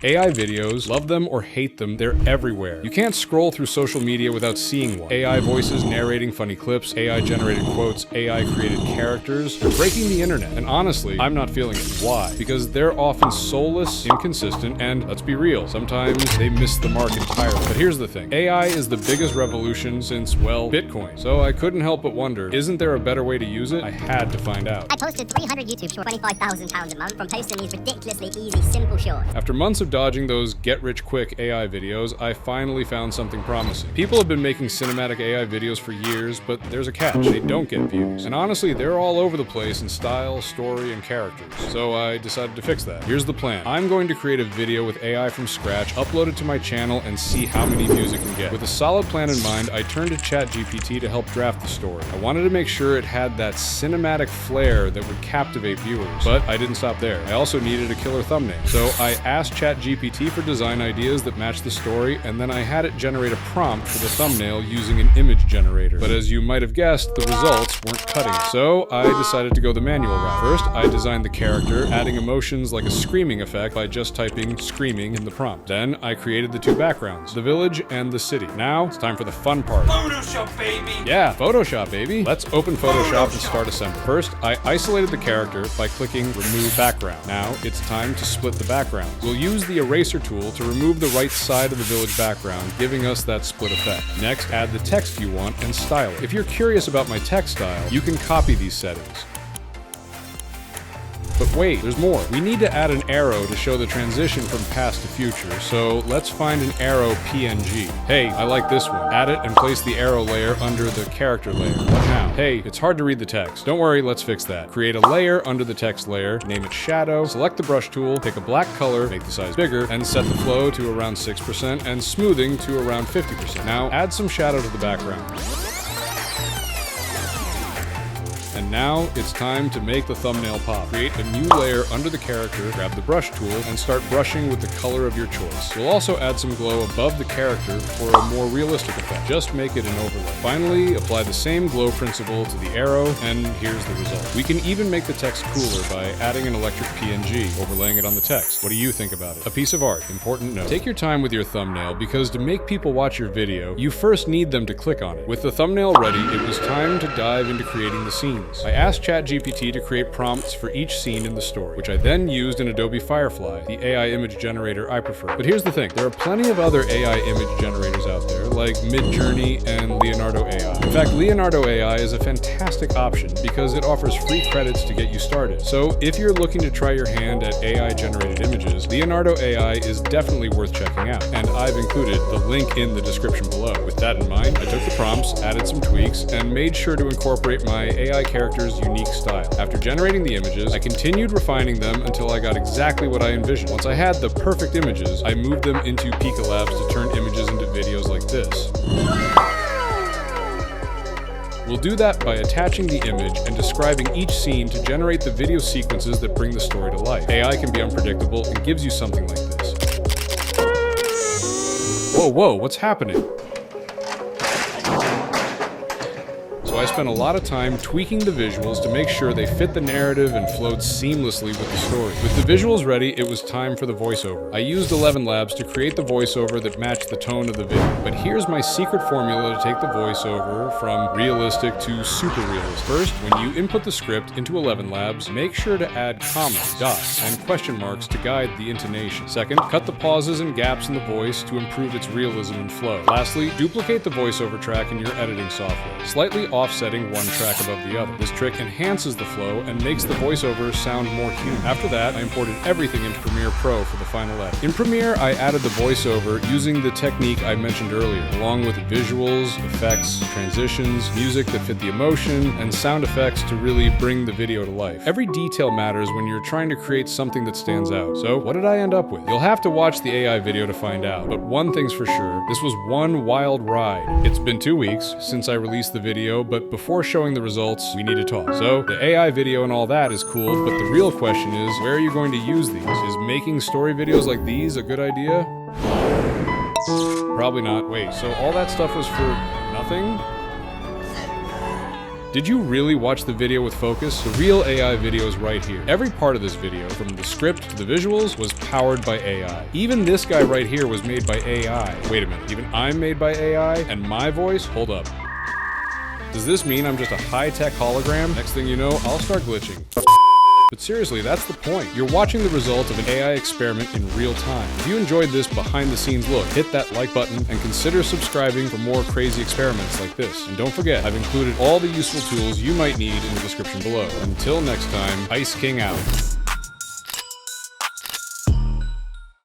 AI videos, love them or hate them, they're everywhere. You can't scroll through social media without seeing one. AI voices narrating funny clips, AI-generated quotes, AI-created characters. They're breaking the internet. And honestly, I'm not feeling it. Why? Because they're often soulless, inconsistent, and let's be real, sometimes they miss the mark entirely. But here's the thing. AI is the biggest revolution since, well, Bitcoin. So I couldn't help but wonder, isn't there a better way to use it? I had to find out. I posted 300 YouTube shorts, £25,000 a month from posting these ridiculously easy, simple shorts. After months of dodging those get-rich-quick AI videos, I finally found something promising. People have been making cinematic AI videos for years, but there's a catch. They don't get views. And honestly, they're all over the place in style, story, and characters. So I decided to fix that. Here's the plan. I'm going to create a video with AI from scratch, upload it to my channel, and see how many views it can get. With a solid plan in mind, I turned to ChatGPT to help draft the story. I wanted to make sure it had that cinematic flair that would captivate viewers. But I didn't stop there. I also needed a killer thumbnail. So I asked ChatGPT for design ideas that matched the story, and then I had it generate a prompt for the thumbnail using an image generator. But as you might have guessed, the results weren't cutting it. So I decided to go the manual route. First, I designed the character, adding emotions like a screaming effect by just typing screaming in the prompt. Then I created the two backgrounds, the village and the city. Now it's time for the fun part. Photoshop, baby! Yeah, Photoshop, baby. Let's open Photoshop and start assembly. First, I isolated the character by clicking Remove Background. Now it's time to split the backgrounds. We'll use the eraser tool to remove the right side of the village background, giving us that split effect. Next, add the text you want and style it. If you're curious about my text style, you can copy these settings. But wait, there's more. We need to add an arrow to show the transition from past to future, so let's find an arrow PNG. Hey, I like this one. Add it and place the arrow layer under the character layer. What now? Hey, it's hard to read the text. Don't worry, let's fix that. Create a layer under the text layer, name it Shadow, select the brush tool, pick a black color, make the size bigger, and set the flow to around 6% and smoothing to around 50%. Now, add some shadow to the background. And now it's time to make the thumbnail pop. Create a new layer under the character, grab the brush tool, and start brushing with the color of your choice. We'll also add some glow above the character for a more realistic effect. Just make it an overlay. Finally, apply the same glow principle to the arrow, and here's the result. We can even make the text cooler by adding an electric PNG, overlaying it on the text. What do you think about it? A piece of art. Important note. Take your time with your thumbnail, because to make people watch your video, you first need them to click on it. With the thumbnail ready, it was time to dive into creating the scene. I asked ChatGPT to create prompts for each scene in the story, which I then used in Adobe Firefly, the AI image generator I prefer. But here's the thing, there are plenty of other AI image generators out there, like Midjourney and Leonardo AI. In fact, Leonardo AI is a fantastic option because it offers free credits to get you started. So if you're looking to try your hand at AI-generated images, Leonardo AI is definitely worth checking out, and I've included the link in the description below. With that in mind, I took the prompts, added some tweaks, and made sure to incorporate my AI character's unique style. After generating the images, I continued refining them until I got exactly what I envisioned. Once I had the perfect images, I moved them into pikalabs to turn images into videos like this. We'll do that by attaching the image and describing each scene to generate the video sequences that bring the story to life. AI can be unpredictable and gives you something like this. Whoa, what's happening? So I spent a lot of time tweaking the visuals to make sure they fit the narrative and flowed seamlessly with the story. With the visuals ready, it was time for the voiceover. I used ElevenLabs to create the voiceover that matched the tone of the video. But here's my secret formula to take the voiceover from realistic to super realistic. First, when you input the script into ElevenLabs, make sure to add commas, dots, and question marks to guide the intonation. Second, cut the pauses and gaps in the voice to improve its realism and flow. Lastly, duplicate the voiceover track in your editing software, slightly offsetting one track above the other. This trick enhances the flow and makes the voiceover sound more human. After that, I imported everything into Premiere Pro for the final edit. In Premiere, I added the voiceover using the technique I mentioned earlier, along with visuals, effects, transitions, music that fit the emotion, and sound effects to really bring the video to life. Every detail matters when you're trying to create something that stands out. So, what did I end up with? You'll have to watch the AI video to find out, but one thing's for sure, this was one wild ride. It's been 2 weeks since I released the video, but before showing the results, we need to talk. So, the AI video and all that is cool, but the real question is, where are you going to use these? Is making story videos like these a good idea? Probably not. Wait, so all that stuff was for nothing? Did you really watch the video with focus? The real AI video is right here. Every part of this video, from the script to the visuals, was powered by AI. Even this guy right here was made by AI. Wait a minute, even I'm made by AI? And my voice? Hold up. Does this mean I'm just a high-tech hologram? Next thing you know, I'll start glitching. But seriously, that's the point. You're watching the result of an AI experiment in real time. If you enjoyed this behind-the-scenes look, hit that like button and consider subscribing for more crazy experiments like this. And don't forget, I've included all the useful tools you might need in the description below. Until next time, Ice King out.